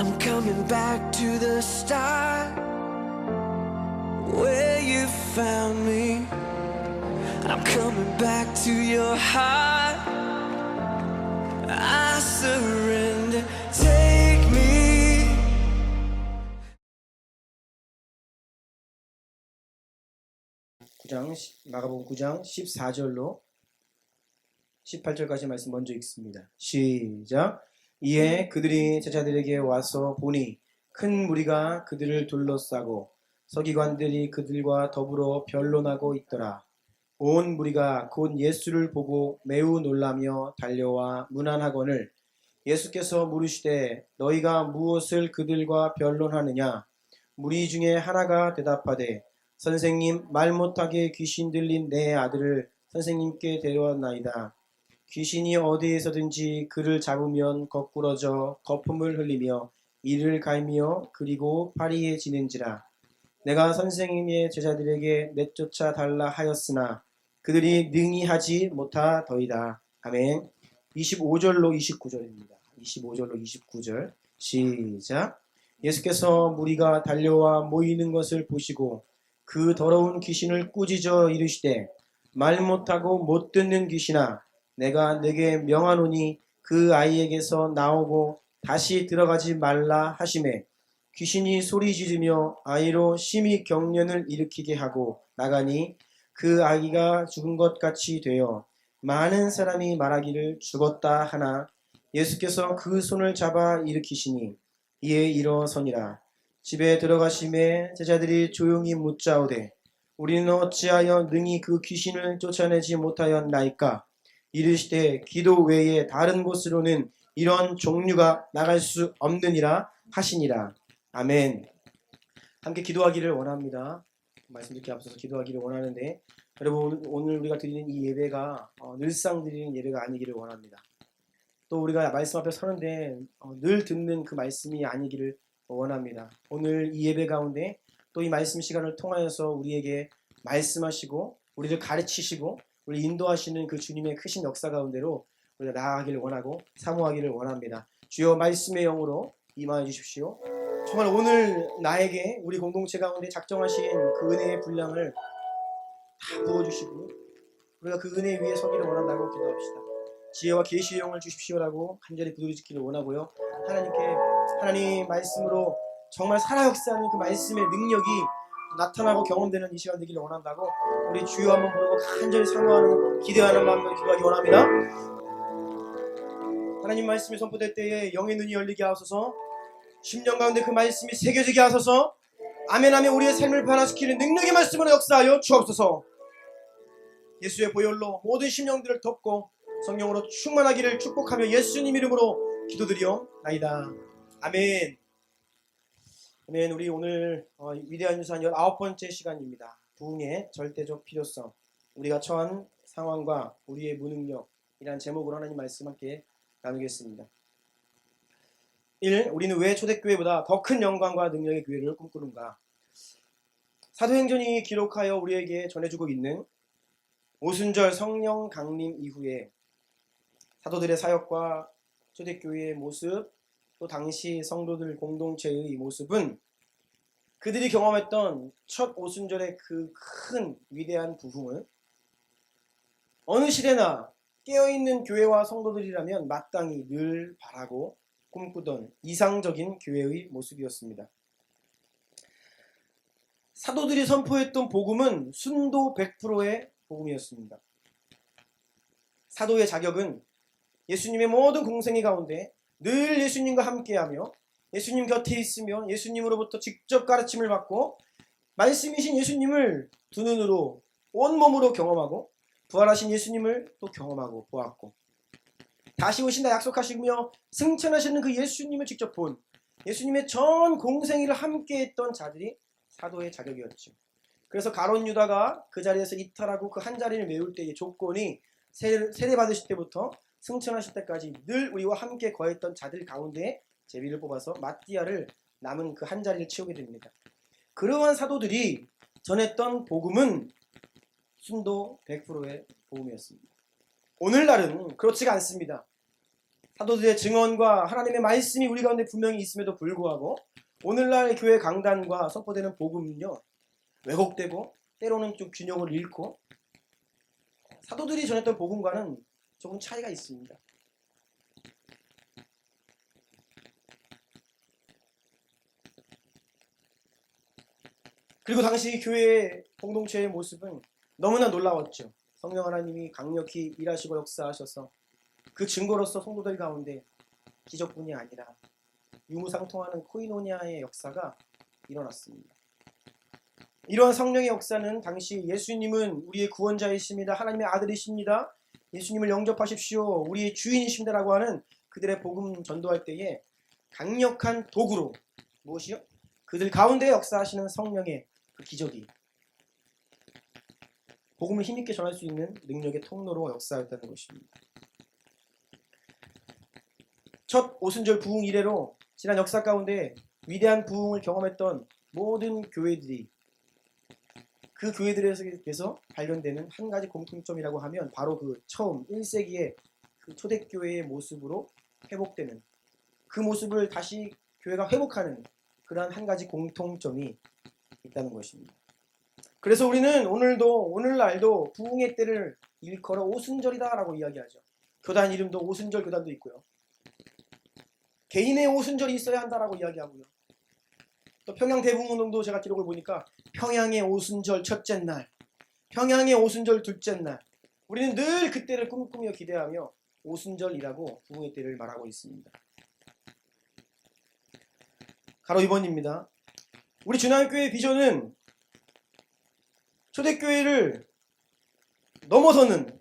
I'm coming back to the start where you found me. I'm coming back to your heart. I surrender. Take me. 마가복음 9장 14절로 18절까지 말씀 먼저 읽습니다. 시작. 이에 그들이 제자들에게 와서 보니 큰 무리가 그들을 둘러싸고 서기관들이 그들과 더불어 변론하고 있더라. 온 무리가 곧 예수를 보고 매우 놀라며 달려와 문안하거늘 예수께서 물으시되 너희가 무엇을 그들과 변론하느냐? 무리 중에 하나가 대답하되 선생님, 말 못하게 귀신 들린 내 아들을 선생님께 데려왔나이다. 귀신이 어디에서든지 그를 잡으면 거꾸러져 거품을 흘리며 이를 갈며 그리고 파리해지는지라. 내가 선생님의 제자들에게 내쫓아 달라 하였으나 그들이 능히 하지 못하더이다. 아멘. 25절로 29절입니다. 25절로 29절 시작. 예수께서 무리가 달려와 모이는 것을 보시고 그 더러운 귀신을 꾸짖어 이르시되 말 못하고 못 듣는 귀신아, 내가 네게 명하노니 그 아이에게서 나오고 다시 들어가지 말라 하시매 귀신이 소리 지르며 아이로 심히 경련을 일으키게 하고 나가니 그 아기가 죽은 것 같이 되어 많은 사람이 말하기를 죽었다 하나 예수께서 그 손을 잡아 일으키시니 이에 일어서니라. 집에 들어가심에 제자들이 조용히 묻자오되 우리는 어찌하여 능히 그 귀신을 쫓아내지 못하였나이까? 이르시되 기도 외에 다른 곳으로는 이런 종류가 나갈 수 없느니라 하시니라. 아멘. 함께 기도하기를 원합니다. 말씀 듣기 앞서서 기도하기를 원하는데 여러분, 오늘 우리가 드리는 이 예배가 늘상 드리는 예배가 아니기를 원합니다. 또 우리가 말씀 앞에 서는데 늘 듣는 그 말씀이 아니기를 원합니다. 오늘 이 예배 가운데 또 이 말씀 시간을 통하여서 우리에게 말씀하시고 우리를 가르치시고 우리 인도하시는 그 주님의 크신 역사 가운데로 우리가 나아가기를 원하고 사모하기를 원합니다. 주여 말씀의 영으로 임하여 주십시오. 정말 오늘 나에게 우리 공동체 가운데 작정하신 그 은혜의 분량을 다 부어주시고 우리가 그 은혜 위에 서기를 원한다고 기도합시다. 지혜와 계시의 영을 주십시오라고 간절히 부르짖기를 원하고요. 하나님 말씀으로 정말 살아 역사하는 그 말씀의 능력이 나타나고 경험되는 이 시간 되기를 원한다고 우리 주여 한번 부르고 간절히 사모하는 기대하는 마음으로 기도하기 원합니다. 하나님 말씀이 선포될 때에 영의 눈이 열리게 하소서. 심령 가운데 그 말씀이 새겨지게 하소서. 아멘 아멘. 우리의 삶을 변화시키는 능력의 말씀으로 역사하여 주옵소서. 예수의 보혈로 모든 심령들을 덮고 성령으로 충만하기를 축복하며 예수님 이름으로 기도드리옵나이다. 아멘. 아멘. 우리 오늘 위대한 유산 19번째 시간입니다. 부흥의 절대적 필요성. 우리가 처한 상황과 우리의 무능력이란 제목으로 하나님 말씀 함께 나누겠습니다. 1. 우리는 왜 초대교회보다 더 큰 영광과 능력의 교회를 꿈꾸는가? 사도행전이 기록하여 우리에게 전해주고 있는 오순절 성령 강림 이후에 사도들의 사역과 초대교회의 모습, 또 당시 성도들 공동체의 모습은 그들이 경험했던 첫 오순절의 그 큰 위대한 부흥을 어느 시대나 깨어있는 교회와 성도들이라면 마땅히 늘 바라고 꿈꾸던 이상적인 교회의 모습이었습니다. 사도들이 선포했던 복음은 순도 100%의 복음이었습니다. 사도의 자격은 예수님의 모든 공생애 가운데 늘 예수님과 함께하며 예수님 곁에 있으며 예수님으로부터 직접 가르침을 받고 말씀이신 예수님을 두 눈으로 온몸으로 경험하고 부활하신 예수님을 또 경험하고 보았고 다시 오신다 약속하시며 승천하시는 그 예수님을 직접 본 예수님의 전 공생애를 함께했던 자들이 사도의 자격이었죠. 그래서 가룟 유다가 그 자리에서 이탈하고 그 한 자리를 메울 때의 조건이 세례 받으실 때부터 승천하실 때까지 늘 우리와 함께 거했던 자들 가운데 제비를 뽑아서 마띠아를 남은 그 한 자리를 채우게 됩니다. 그러한 사도들이 전했던 복음은 순도 100%의 복음이었습니다. 오늘날은 그렇지가 않습니다. 사도들의 증언과 하나님의 말씀이 우리 가운데 분명히 있음에도 불구하고 오늘날 교회 강단과 선포되는 복음은요, 왜곡되고 때로는 좀 균형을 잃고 사도들이 전했던 복음과는 조금 차이가 있습니다. 그리고 당시 교회의 공동체의 모습은 너무나 놀라웠죠. 성령 하나님이 강력히 일하시고 역사하셔서 그 증거로서 성도들 가운데 기적뿐이 아니라 유무상통하는 코이노니아의 역사가 일어났습니다. 이러한 성령의 역사는 당시 예수님은 우리의 구원자이십니다. 하나님의 아들이십니다. 예수님을 영접하십시오. 우리의 주인이십니다라고 하는 그들의 복음 전도할 때에 강력한 도구로 무엇이요? 그들 가운데 역사하시는 성령의 그 기적이 복음을 힘있게 전할 수 있는 능력의 통로로 역사했다는 것입니다. 첫 오순절 부흥 이래로 지난 역사 가운데 위대한 부흥을 경험했던 모든 교회들이 그 교회들에서 발견되는 한 가지 공통점이라고 하면 바로 그 처음 1세기의 그 초대교회의 모습으로 회복되는 그 모습을 다시 교회가 회복하는 그러한 한 가지 공통점이 있다는 것입니다. 그래서 우리는 오늘날도 부흥의 때를 일컬어 오순절이다라고 이야기하죠. 교단 이름도 오순절 교단도 있고요. 개인의 오순절이 있어야 한다라고 이야기하고요. 또 평양 대부흥운동도 제가 기록을 보니까 평양의 오순절 첫째 날, 평양의 오순절 둘째 날, 우리는 늘 그때를 꿈꾸며 기대하며 오순절이라고 부흥의 때를 말하고 있습니다. 가로 2번입니다. 우리 주남교회의 비전은 초대교회를 넘어서는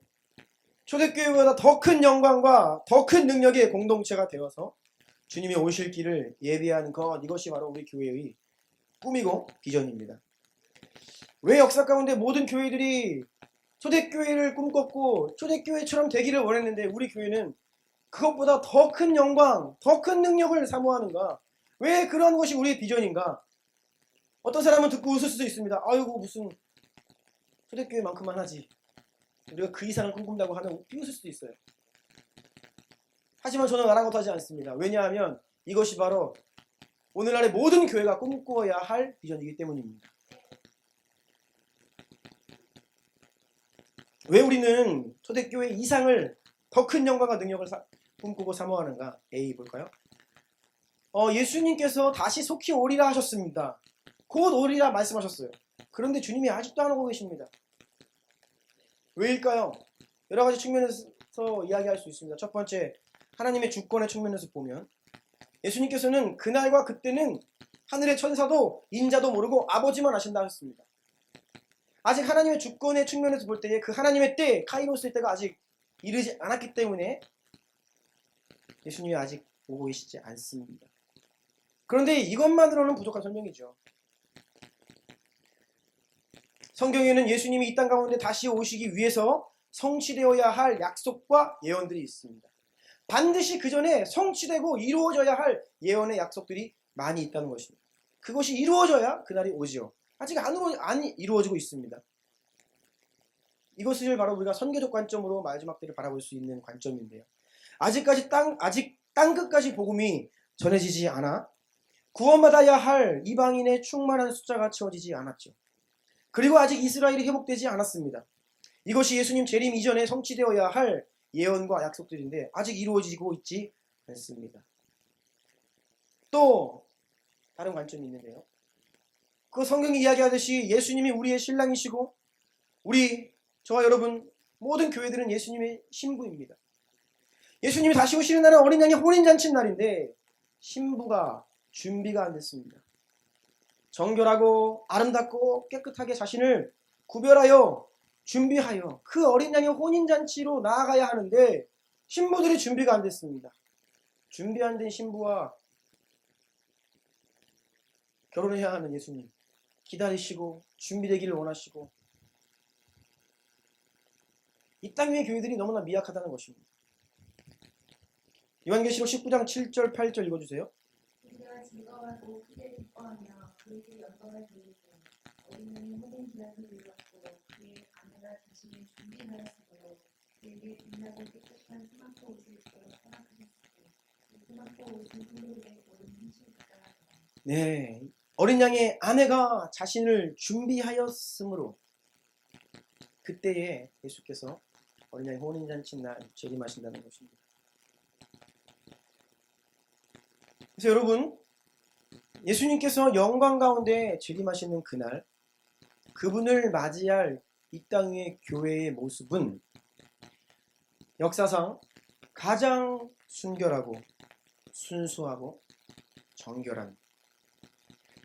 초대교회보다 더 큰 영광과 더 큰 능력의 공동체가 되어서 주님이 오실 길을 예비하는 것, 이것이 바로 우리 교회의 꿈이고 비전입니다. 왜 역사 가운데 모든 교회들이 초대교회를 꿈꿨고 초대교회처럼 되기를 원했는데 우리 교회는 그것보다 더 큰 영광, 더 큰 능력을 사모하는가? 왜 그런 것이 우리의 비전인가? 어떤 사람은 듣고 웃을 수도 있습니다. 아이고 무슨 초대교회만큼만 하지. 우리가 그 이상을 꿈꾼다고 하면 비웃을 수도 있어요. 하지만 저는 아랑곳하지 않습니다. 왜냐하면 이것이 바로 오늘날의 모든 교회가 꿈꾸어야 할 비전이기 때문입니다. 왜 우리는 초대교회 이상을 더 큰 영광과 능력을 꿈꾸고 사모하는가? A 볼까요? 예수님께서 다시 속히 오리라 하셨습니다. 곧 오리라 말씀하셨어요. 그런데 주님이 아직도 안 오고 계십니다. 왜일까요? 여러 가지 측면에서 이야기할 수 있습니다. 첫 번째, 하나님의 주권의 측면에서 보면 예수님께서는 그날과 그때는 하늘의 천사도 인자도 모르고 아버지만 아신다 하셨습니다. 아직 하나님의 주권의 측면에서 볼 때에 그 하나님의 때, 카이로스의 때가 아직 이르지 않았기 때문에 예수님이 아직 오고 계시지 않습니다. 그런데 이것만으로는 부족한 설명이죠. 성경에는 예수님이 이 땅 가운데 다시 오시기 위해서 성취되어야 할 약속과 예언들이 있습니다. 반드시 그 전에 성취되고 이루어져야 할 예언의 약속들이 많이 있다는 것입니다. 그것이 이루어져야 그날이 오지요. 아직 안 이루어지고 있습니다. 이것을 바로 우리가 선교적 관점으로 마지막 때를 바라볼 수 있는 관점인데요. 아직 땅 끝까지 복음이 전해지지 않아 구원받아야 할 이방인의 충만한 숫자가 채워지지 않았죠. 그리고 아직 이스라엘이 회복되지 않았습니다. 이것이 예수님 재림 이전에 성취되어야 할 예언과 약속들인데 아직 이루어지고 있지 않습니다. 또 다른 관점이 있는데요. 그 성경이 이야기하듯이 예수님이 우리의 신랑이시고 저와 여러분 모든 교회들은 예수님의 신부입니다. 예수님이 다시 오시는 날은 어린 양의 혼인잔치 날인데 신부가 준비가 안 됐습니다. 정결하고 아름답고 깨끗하게 자신을 구별하여 준비하여 그 어린 양의 혼인잔치로 나아가야 하는데 신부들이 준비가 안 됐습니다. 준비 안 된 신부와 결혼해야 하는 예수님 기다리시고 준비되기를 원하시고 이 땅 위의 교회들이 너무나 미약하다는 것입니다. 요한계시록 19장 7절 8절 읽어주세요. 우리가 즐거워하고 크게 기뻐하며 그에게 영광을 돌리고 어린양이 모든 기한을 이뤘고 그의 아내가 자신을 준비하였으므로 그에게 빛나고 깨끗한 수막과 옷을 입도록 허락하셨으니 손잡고 오신 성도들의 모든 힘을 받아라. 네, 어린 양의 아내가 자신을 준비하였으므로 그때에 예수께서 어린 양의 혼인잔치 날 재림하신다는 것입니다. 그래서 여러분, 예수님께서 영광 가운데 재림하시는 그날 그분을 맞이할 이 땅 위의 교회의 모습은 역사상 가장 순결하고 순수하고 정결한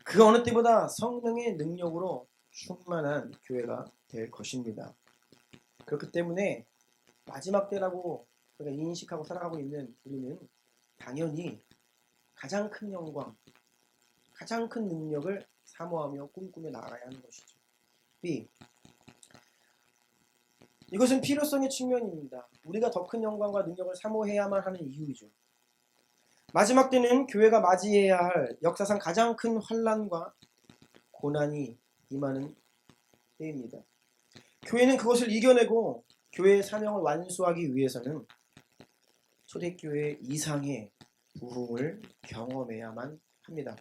그 어느 때보다 성령의 능력으로 충만한 교회가 될 것입니다. 그렇기 때문에 마지막 때라고 우리가 인식하고 살아가고 있는 우리는 당연히 가장 큰 영광, 가장 큰 능력을 사모하며 꿈꾸며 나아가야 하는 것이죠. B. 이것은 필요성의 측면입니다. 우리가 더 큰 영광과 능력을 사모해야만 하는 이유이죠. 마지막 때는 교회가 맞이해야 할 역사상 가장 큰 환난과 고난이 임하는 때입니다. 교회는 그것을 이겨내고 교회의 사명을 완수하기 위해서는 초대교회 이상의 부흥을 경험해야만 합니다.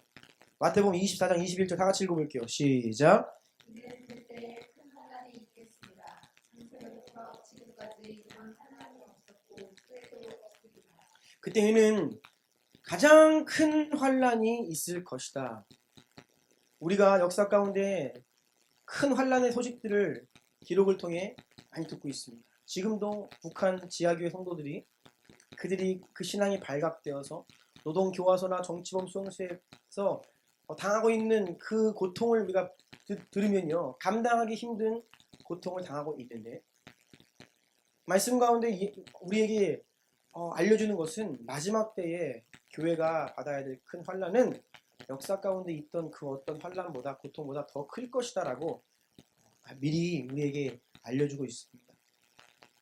마태복음 24장 21절 다 같이 읽어볼게요. 시작. 이는 그때에 큰 환난이 있겠습니다. 창세로부터 지금까지 이런 환난이 없었고 후에도 없으리라. 그때에는 가장 큰 환난이 있을 것이다. 우리가 역사 가운데 큰 환난의 소식들을 기록을 통해 많이 듣고 있습니다. 지금도 북한 지하교회 성도들이 그들이 그 신앙이 발각되어서 노동교화소나 정치범 수용소에서 당하고 있는 그 고통을 우리가 들으면요, 감당하기 힘든 고통을 당하고 있는데 말씀 가운데 우리에게 알려주는 것은 마지막 때에 교회가 받아야 될 큰 환난은 역사 가운데 있던 그 어떤 환난보다 고통보다 더 클 것이다라고 미리 우리에게 알려주고 있습니다.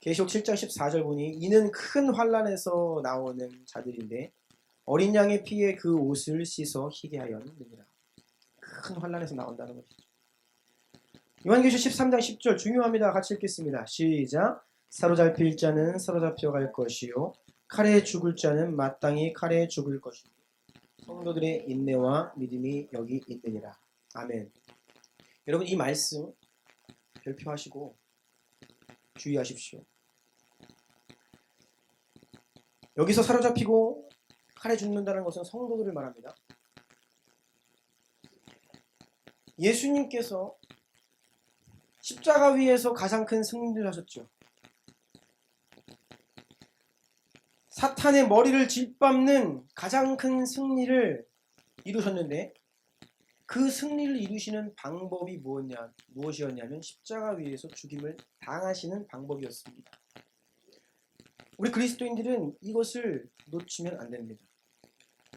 계시록 7장 14절 보니 이는 큰 환난에서 나오는 자들인데 어린 양의 피에 그 옷을 씻어 희게 하였느니라. 큰 환난에서 나온다는 것이죠. 요한계시록 13장 10절 중요합니다. 같이 읽겠습니다. 시작. 사로잡힐 자는 사로잡혀 갈 것이요 칼에 죽을 자는 마땅히 칼에 죽을 것이다. 성도들의 인내와 믿음이 여기 있느니라. 아멘. 여러분 이 말씀 별표하시고 주의하십시오. 여기서 사로잡히고 칼에 죽는다는 것은 성도들을 말합니다. 예수님께서 십자가 위에서 가장 큰 승리를 하셨죠. 사탄의 머리를 짓밟는 가장 큰 승리를 이루셨는데 그 승리를 이루시는 방법이 무엇이었냐면 십자가 위에서 죽임을 당하시는 방법이었습니다. 우리 그리스도인들은 이것을 놓치면 안 됩니다.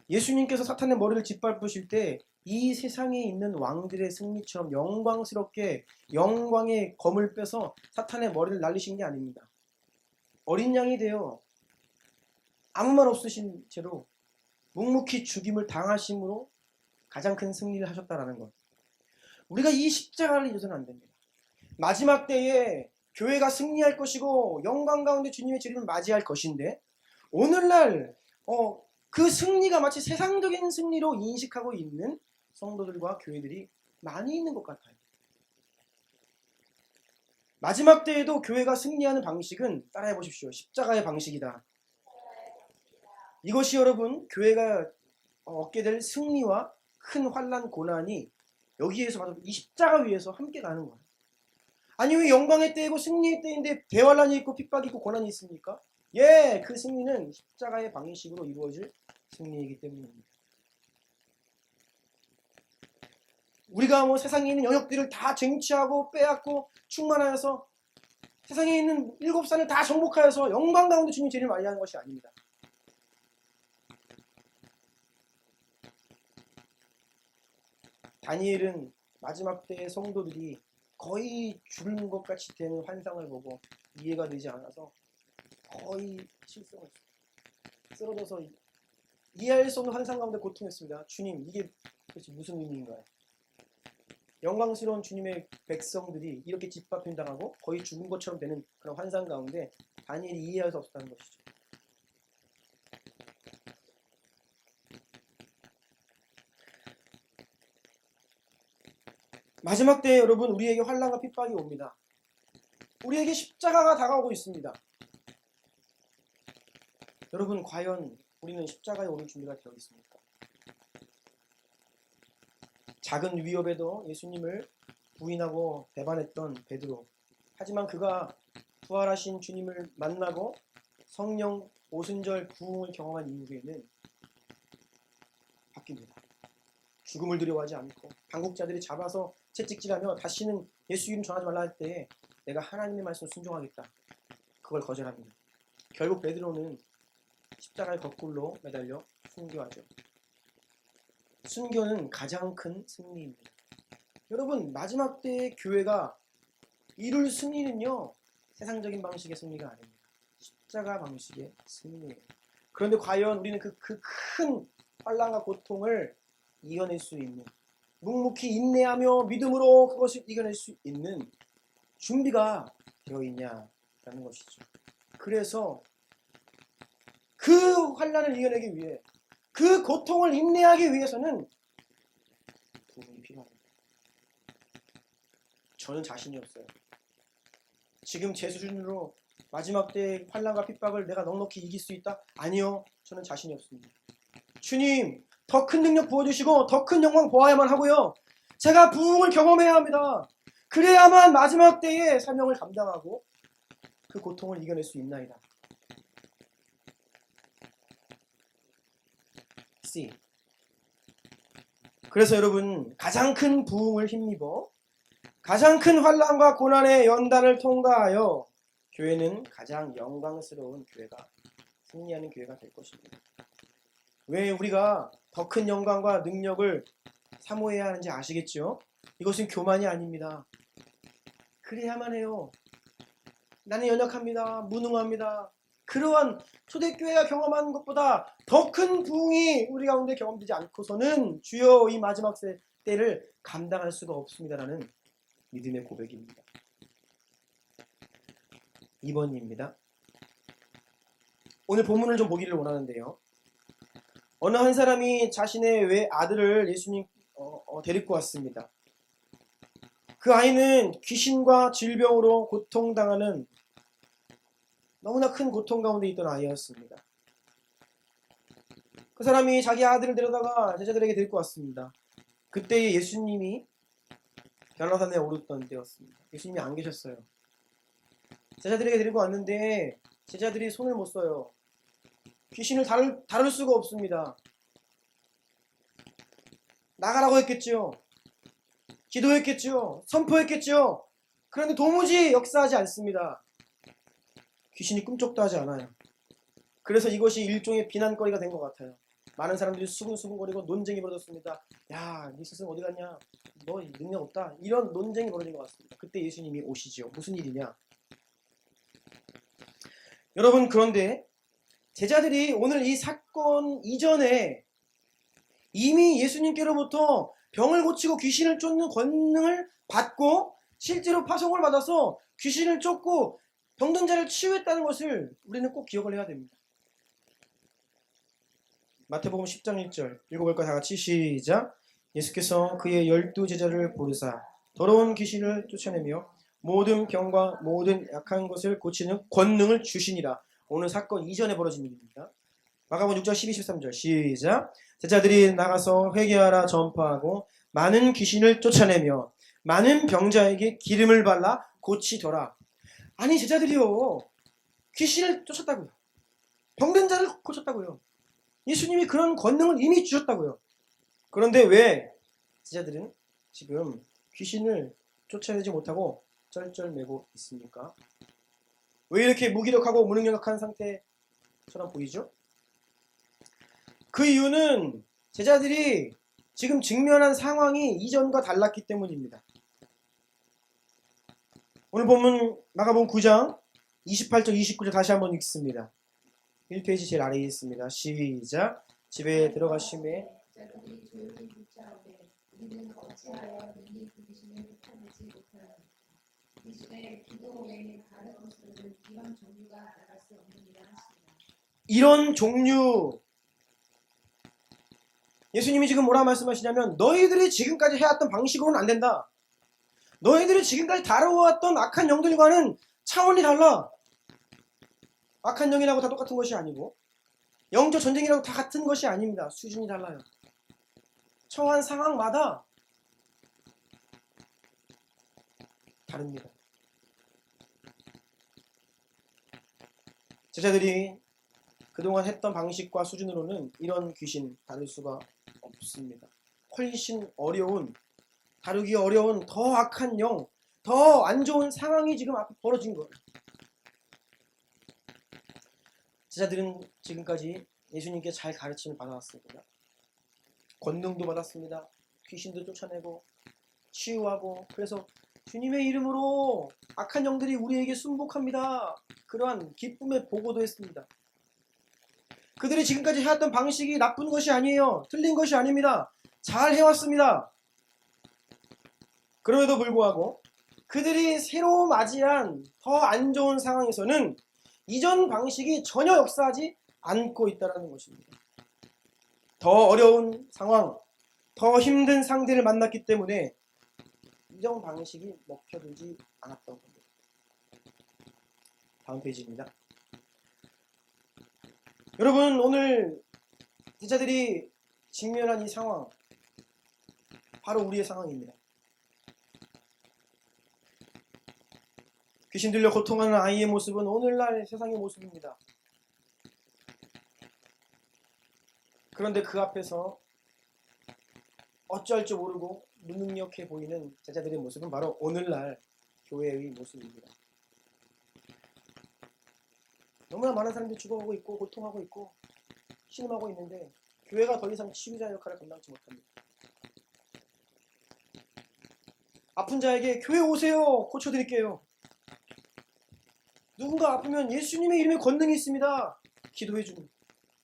예수님께서 사탄의 머리를 짓밟으실 때 이 세상에 있는 왕들의 승리처럼 영광스럽게 영광의 검을 빼서 사탄의 머리를 날리신 게 아닙니다. 어린 양이 되어 아무 말 없으신 채로 묵묵히 죽임을 당하심으로 가장 큰 승리를 하셨다라는 것. 우리가 이 십자가를 잊어서는 안 됩니다. 마지막 때에 교회가 승리할 것이고 영광 가운데 주님의 재림을 맞이할 것인데 오늘날 그 승리가 마치 세상적인 승리로 인식하고 있는 성도들과 교회들이 많이 있는 것 같아요. 마지막 때에도 교회가 승리하는 방식은 따라해 보십시오. 십자가의 방식이다. 이것이 여러분 교회가 얻게 될 승리와 큰 환난 고난이 여기에서 바로 이 십자가 위에서 함께 가는 거예요. 아니 왜 영광의 때이고 승리의 때인데 대환란이 있고 핍박이 있고 고난이 있습니까? 예, 그 승리는 십자가의 방식으로 이루어질 승리이기 때문입니다. 우리가 세상에 있는 영역들을 다 쟁취하고 빼앗고 충만하여서 세상에 있는 7산을 다 정복하여서 영광 가운데 주님 재림을 맞이하는 것이 아닙니다. 다니엘은 마지막 때의 성도들이 거의 죽는 것 같이 되는 환상을 보고 이해가 되지 않아서 거의 실성을 쓰러져서 이해할 수 없는 환상 가운데 고통했습니다. 주님, 이게 도대체 무슨 의미인가요? 영광스러운 주님의 백성들이 이렇게 짓밟힘당하고 거의 죽은 것처럼 되는 그런 환상 가운데 다니엘이 이해할 수 없었다는 것이죠. 마지막 때에 여러분 우리에게 환난과 핍박이 옵니다. 우리에게 십자가가 다가오고 있습니다. 여러분 과연 우리는 십자가에 오를 준비가 되어 있습니까? 작은 위협에도 예수님을 부인하고 배반했던 베드로. 하지만 그가 부활하신 주님을 만나고 성령 오순절 부흥을 경험한 이후에는 바뀝니다. 죽음을 두려워하지 않고 당국자들이 잡아서 채찍질하며 다시는 예수 이름 전하지 말라 할 때에 내가 하나님의 말씀을 순종하겠다. 그걸 거절합니다. 결국 베드로는 십자가의 거꾸로 매달려 순교하죠. 순교는 가장 큰 승리입니다. 여러분 마지막 때의 교회가 이룰 승리는요 세상적인 방식의 승리가 아닙니다. 십자가 방식의 승리예요. 그런데 과연 우리는 그 큰 환난과 고통을 이겨낼 수 있는, 묵묵히 인내하며 믿음으로 그것을 이겨낼 수 있는 준비가 되어 있냐라는 것이죠. 그래서 그 환난을 이겨내기 위해, 그 고통을 인내하기 위해서는 부흥이 필요합니다. 저는 자신이 없어요. 지금 제 수준으로 마지막 때 환난과 핍박을 내가 넉넉히 이길 수 있다? 아니요. 저는 자신이 없습니다. 주님, 더 큰 능력 부어주시고 더 큰 영광 보아야만 하고요. 제가 부흥을 경험해야 합니다. 그래야만 마지막 때에 사명을 감당하고 그 고통을 이겨낼 수 있나이다. C. 그래서 여러분 가장 큰 부흥을 힘입어 가장 큰 환난과 고난의 연단을 통과하여 교회는 가장 영광스러운 교회가, 승리하는 교회가 될 것입니다. 왜 우리가 더 큰 영광과 능력을 사모해야 하는지 아시겠죠? 이것은 교만이 아닙니다. 그래야만 해요. 나는 연약합니다. 무능합니다. 그러한 초대교회가 경험한 것보다 더 큰 부흥이 우리 가운데 경험되지 않고서는 주여 이 마지막 때를 감당할 수가 없습니다라는 믿음의 고백입니다. 2번입니다. 오늘 본문을 좀 보기를 원하는데요. 어느 한 사람이 자신의 외아들을 예수님 데리고 왔습니다. 그 아이는 귀신과 질병으로 고통당하는 너무나 큰 고통 가운데 있던 아이였습니다. 그 사람이 자기 아들을 데려다가 제자들에게 데리고 왔습니다. 그때 예수님이 변화산에 오르던 때였습니다. 예수님이 안 계셨어요. 제자들에게 데리고 왔는데 제자들이 손을 못 써요. 귀신을 다룰 수가 없습니다. 나가라고 했겠죠. 기도했겠죠. 선포했겠죠. 그런데 도무지 역사하지 않습니다. 귀신이 꿈쩍도 하지 않아요. 그래서 이것이 일종의 비난거리가 된 것 같아요. 많은 사람들이 수근수근거리고 논쟁이 벌어졌습니다. 야, 네 스승 어디 갔냐? 너 능력 없다. 이런 논쟁이 벌어진 것 같습니다. 그때 예수님이 오시죠. 무슨 일이냐? 여러분, 그런데 제자들이 오늘 이 사건 이전에 이미 예수님께로부터 병을 고치고 귀신을 쫓는 권능을 받고 실제로 파송을 받아서 귀신을 쫓고 병든 자를 치유했다는 것을 우리는 꼭 기억을 해야 됩니다. 마태복음 10장 1절 읽어볼까? 다 같이 시작. 예수께서 그의 12제자를 부르사 더러운 귀신을 쫓아내며 모든 병과 모든 약한 것을 고치는 권능을 주시니라. 오늘 사건 이전에 벌어진 일입니다. 마가복음 6장 12, 13절 시작. 제자들이 나가서 회개하라 전파하고 많은 귀신을 쫓아내며 많은 병자에게 기름을 발라 고치더라. 아니 제자들이요, 귀신을 쫓았다고요. 병든 자를 고쳤다고요. 예수님이 그런 권능을 이미 주셨다고요. 그런데 왜 제자들은 지금 귀신을 쫓아내지 못하고 쩔쩔매고 있습니까? 왜 이렇게 무기력하고 무능력한 상태처럼 보이죠? 그 이유는 제자들이 지금 직면한 상황이 이전과 달랐기 때문입니다. 오늘 본문 마가복음 9장 28절 29절 다시 한번 읽습니다. 1페이지 제일 아래에 있습니다. 시작. 집에 들어가심에 제자들이 조용히 묻자오되 우리는 어찌하여 능히 그 귀신을 쫓아내지 못하느냐. 이에 기도 외에 다른 것으로는 이런 종류가 나갈 수 없느니라 하시니라. 이런 종류, 예수님이 지금 뭐라 말씀하시냐면 너희들이 지금까지 해왔던 방식으로는 안 된다. 너희들이 지금까지 다뤄왔던 악한 영들과는 차원이 달라. 악한 영이라고 다 똑같은 것이 아니고 영적 전쟁이라고 다 같은 것이 아닙니다. 수준이 달라요. 처한 상황마다 다릅니다. 제자들이 그동안 했던 방식과 수준으로는 이런 귀신 다룰 수가 없습니다. 훨씬 어려운, 다루기 어려운 더 악한 영, 더 안 좋은 상황이 지금 앞에 벌어진 거예요. 제자들은 지금까지 예수님께 잘 가르침을 받아왔습니다. 권능도 받았습니다. 귀신도 쫓아내고 치유하고, 그래서 주님의 이름으로 악한 영들이 우리에게 순복합니다. 그러한 기쁨의 보고도 했습니다. 그들이 지금까지 해왔던 방식이 나쁜 것이 아니에요. 틀린 것이 아닙니다. 잘 해왔습니다. 그럼에도 불구하고 그들이 새로 맞이한 더 안 좋은 상황에서는 이전 방식이 전혀 역사하지 않고 있다는 것입니다. 더 어려운 상황, 더 힘든 상대를 만났기 때문에 이전 방식이 먹혀들지 않았던 겁니다. 다음 페이지입니다. 여러분, 오늘 제자들이 직면한 이 상황, 바로 우리의 상황입니다. 귀신 들려 고통하는 아이의 모습은 오늘날 세상의 모습입니다. 그런데 그 앞에서 어찌할 줄 모르고 무능력해 보이는 제자들의 모습은 바로 오늘날 교회의 모습입니다. 너무나 많은 사람들이 죽어가고 있고 고통하고 있고 신음하고 있는데 교회가 더 이상 치유자 역할을 감당치 못합니다. 아픈 자에게 교회 오세요, 고쳐드릴게요. 누군가 아프면 예수님의 이름에 권능이 있습니다, 기도해주고,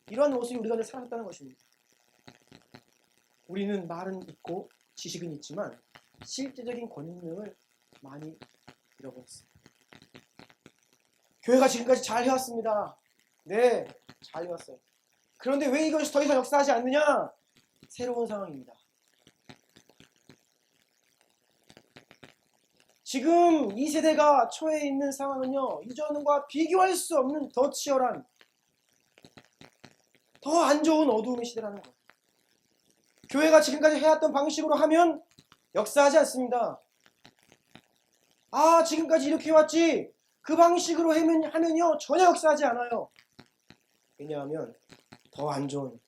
이러한 모습이 우리 가운데 살아났다는 것입니다. 우리는 말은 있고 지식은 있지만 실제적인 권능을 많이 잃어버렸어요. 교회가 지금까지 잘 해왔습니다. 네, 잘 해왔어요. 그런데 왜 이것이 더 이상 역사하지 않느냐? 새로운 상황입니다. 지금 이 세대가 처해 있는 상황은요, 이전과 비교할 수 없는 더 치열한, 더 안 좋은 어두움의 시대라는 거예요. 교회가 지금까지 해왔던 방식으로 하면 역사하지 않습니다. 아, 지금까지 이렇게 해왔지, 그 방식으로 하면요 전혀 역사하지 않아요. 왜냐하면 더 안 좋은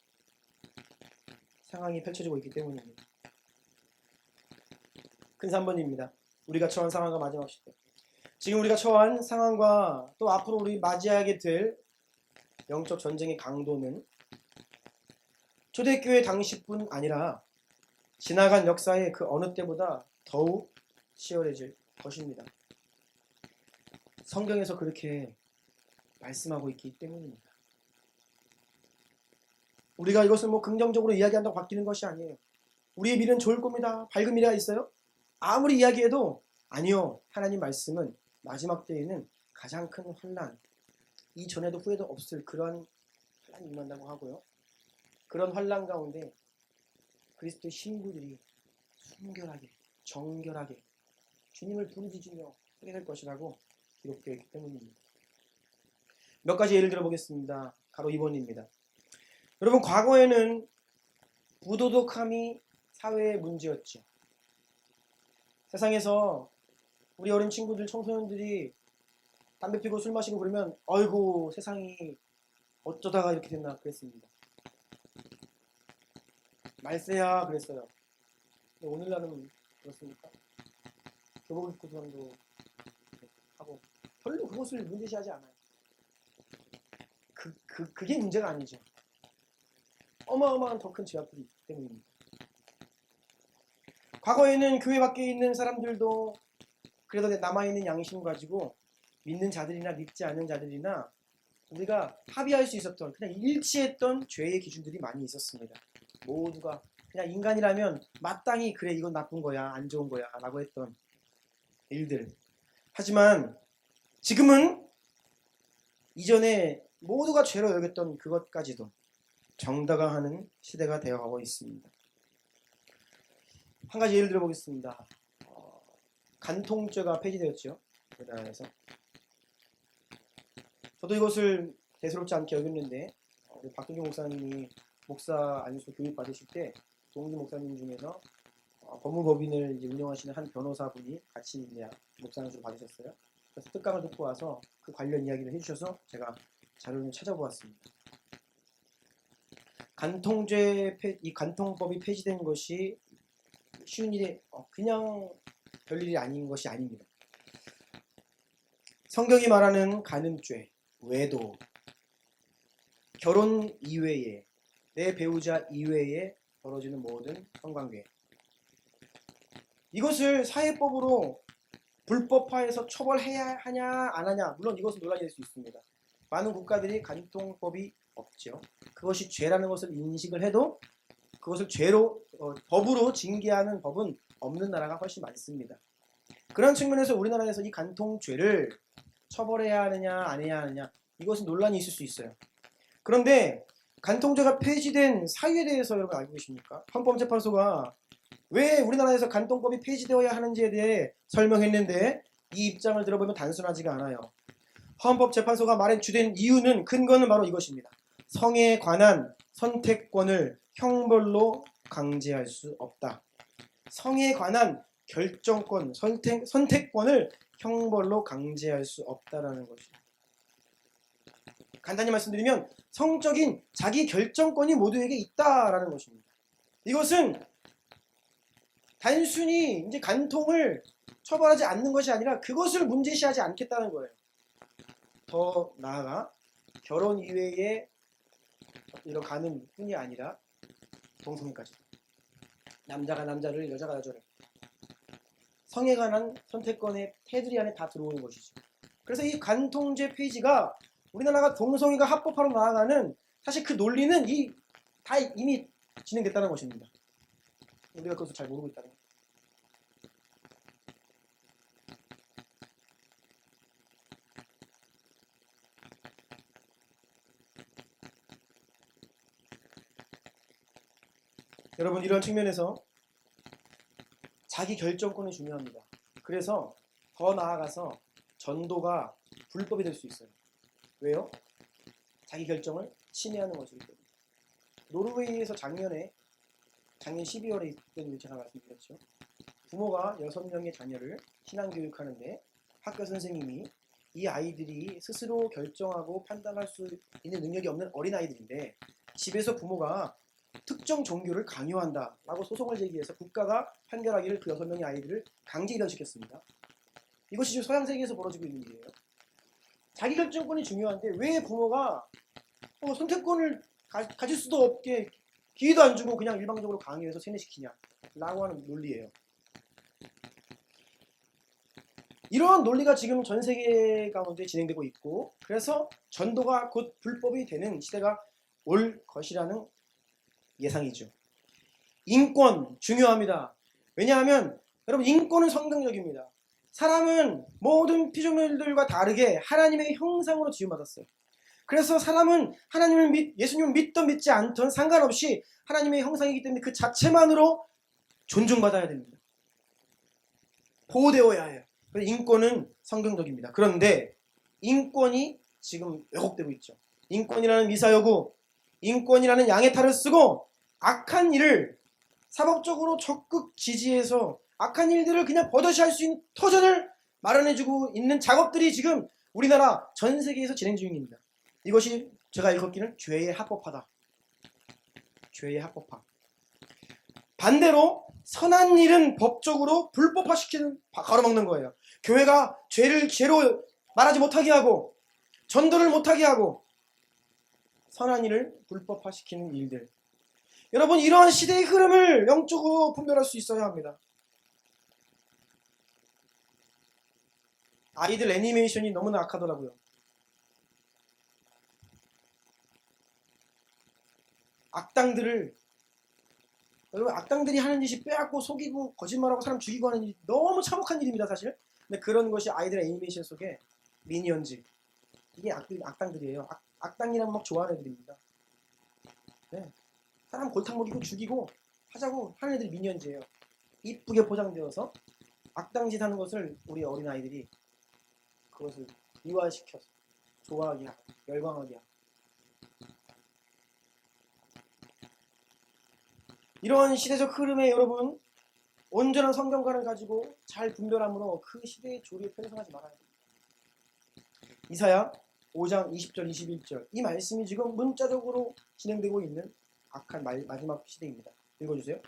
상황이 펼쳐지고 있기 때문입니다. 큰 3번입니다. 우리가 처한 상황과 마지막 시대. 지금 우리가 처한 상황과 또 앞으로 우리 맞이하게 될 영적 전쟁의 강도는 초대교회 당시뿐 아니라 지나간 역사의 그 어느 때보다 더욱 치열해질 것입니다. 성경에서 그렇게 말씀하고 있기 때문입니다. 우리가 이것을 긍정적으로 이야기한다고 바뀌는 것이 아니에요. 우리의 미래는 좋을 겁니다. 밝은 미래가 있어요? 아무리 이야기해도 아니요. 하나님 말씀은 마지막 때에는 가장 큰 환난, 이전에도 후에도 없을 그러한 환난이 임한다고 하고요. 그런 환난 가운데 그리스도의 신부들이 순결하게, 정결하게 주님을 부르짖으며 하게 될 것이라고 기록되어 있기 때문입니다. 몇 가지 예를 들어보겠습니다. 가로 2번입니다. 여러분, 과거에는 부도덕함이 사회의 문제였죠. 세상에서 우리 어린 친구들, 청소년들이 담배 피고 술 마시고 그러면 아이고 세상이 어쩌다가 이렇게 됐나 그랬습니다. 말세야 그랬어요. 근데 오늘날은 그렇습니까? 교복 입고 사람도 하고 별로 그것을 문제시하지 않아요. 그게 문제가 아니죠. 어마어마한 더 큰 죄악들이 있기 때문입니다. 과거에는 교회 밖에 있는 사람들도 그래도 남아있는 양심 가지고 믿는 자들이나 믿지 않는 자들이나 우리가 합의할 수 있었던, 그냥 일치했던 죄의 기준들이 많이 있었습니다. 모두가 그냥 인간이라면 마땅히 그래 이건 나쁜 거야, 안 좋은 거야 라고 했던 일들. 하지만 지금은 이전에 모두가 죄로 여겼던 그것까지도 정당화하는 시대가 되어가고 있습니다. 한 가지 예를 들어보겠습니다. 간통죄가 폐지되었죠. 우리나라에서. 저도 이것을 대수롭지 않게 여겼는데 우리 박동규 목사님이 목사 안수 교육 받으실 때 동기 목사님 중에서 법무법인을 이제 운영하시는 한 변호사분이 같이 이제 목사 안수를 받으셨어요. 그래서 특강을 듣고 와서 그 관련 이야기를 해주셔서 제가 자료를 찾아보았습니다. 이 간통법이 폐지된 것이 쉬운 일이 그냥 별일이 아닌 것이 아닙니다. 성경이 말하는 간음죄, 외도, 결혼 이외에 내 배우자 이외에 벌어지는 모든 성관계, 이것을 사회법으로 불법화해서 처벌해야 하냐 안 하냐, 물론 이것은 논란이 될 수 있습니다. 많은 국가들이 간통법이 없죠. 그것이 죄라는 것을 인식을 해도 그것을 죄로 법으로 징계하는 법은 없는 나라가 훨씬 많습니다. 그런 측면에서 우리나라에서 이 간통죄를 처벌해야 하느냐 안 해야 하느냐, 이것은 논란이 있을 수 있어요. 그런데 간통죄가 폐지된 사유에 대해서 여러분 알고 계십니까? 헌법재판소가 왜 우리나라에서 간통법이 폐지되어야 하는지에 대해 설명했는데 이 입장을 들어보면 단순하지가 않아요. 헌법재판소가 말한 주된 이유는, 근거는 바로 이것입니다. 성에 관한 선택권을 형벌로 강제할 수 없다. 성에 관한 결정권, 선택권을 형벌로 강제할 수 없다라는 것입니다. 간단히 말씀드리면 성적인 자기 결정권이 모두에게 있다라는 것입니다. 이것은 단순히 이제 간통을 처벌하지 않는 것이 아니라 그것을 문제시하지 않겠다는 거예요. 더 나아가 결혼 이외에 이런 간음뿐이 아니라 동성애까지, 남자가 남자를, 여자가 여자를, 성에 관한 선택권의 테두리 안에 다 들어오는 것이죠. 그래서 이 간통죄 폐지가 우리나라가 동성애가 합법화로 나아가는, 사실 그 논리는 다 이미 진행됐다는 것입니다. 우리가 그것을 잘 모르고 있다는 거예요. 여러분, 이런 측면에서 자기 결정권이 중요합니다. 그래서 더 나아가서 전도가 불법이 될 수 있어요. 왜요? 자기 결정을 침해하는 것이기 때문에. 노르웨이에서 작년 12월에 있던 일 제가 말씀드렸죠. 부모가 6명의 자녀를 신앙교육하는데 학교 선생님이 이 아이들이 스스로 결정하고 판단할 수 있는 능력이 없는 어린아이들인데 집에서 부모가 특정 종교를 강요한다라고 소송을 제기해서 국가가 판결하기를 그 6명의 아이들을 강제 입양시켰습니다. 이것이 지금 서양 세계에서 벌어지고 있는 일이에요. 자기 결정권이 중요한데 왜 부모가 선택권을 가질 수도 없게 기회도 안 주고 그냥 일방적으로 강요해서 세뇌시키냐라고 하는 논리예요. 이러한 논리가 지금 전 세계 가운데 진행되고 있고, 그래서 전도가 곧 불법이 되는 시대가 올 것이라는 예상이죠. 인권 중요합니다. 왜냐하면 여러분, 인권은 성경적입니다. 사람은 모든 피조물들과 다르게 하나님의 형상으로 지음받았어요. 그래서 사람은 예수님을 믿든 믿지 않든 상관없이 하나님의 형상이기 때문에 그 자체만으로 존중받아야 됩니다. 보호되어야 해요. 그래서 인권은 성경적입니다. 그런데 인권이 지금 왜곡되고 있죠. 인권이라는 미사여구, 인권이라는 양의 탈을 쓰고 악한 일을 사법적으로 적극 지지해서 악한 일들을 그냥 버젓이 할 수 있는 터전을 마련해주고 있는 작업들이 지금 우리나라 전 세계에서 진행 중입니다. 이것이 제가 읽었기는 죄의 합법화다. 죄의 합법화. 반대로 선한 일은 법적으로 불법화시키는, 가로막는 거예요. 교회가 죄를 죄로 말하지 못하게 하고 전도를 못하게 하고 선한 일을 불법화시키는 일들. 여러분, 이러한 시대의 흐름을 영적으로 분별할 수 있어야 합니다. 아이들 애니메이션이 너무나 악하더라고요. 여러분, 악당들이 하는 짓이 빼앗고 속이고 거짓말하고 사람 죽이고 하는 일이 너무 참혹한 일입니다, 사실. 근데 그런 것이 아이들 애니메이션 속에 미니언즈, 이게 악당들이에요. 악당이라면 막 좋아하는 애들입니다. 네. 사람 골탕 먹이고 죽이고 하자고 하는 애들이 미니언즈예요. 이쁘게 포장되어서 악당 짓 하는 것을 우리 어린아이들이 그것을 미화시켜서 좋아하게 하고 열광하게 하고, 이러한 시대적 흐름에 여러분 온전한 성경관을 가지고 잘 분별함으로 그 시대의 조리에 편성하지 말아야 됩니다. 이사야 5장 20절 21절 이 말씀이 지금 문자적으로 진행되고 있는 악한 마지막 시대입니다. 읽어주세요.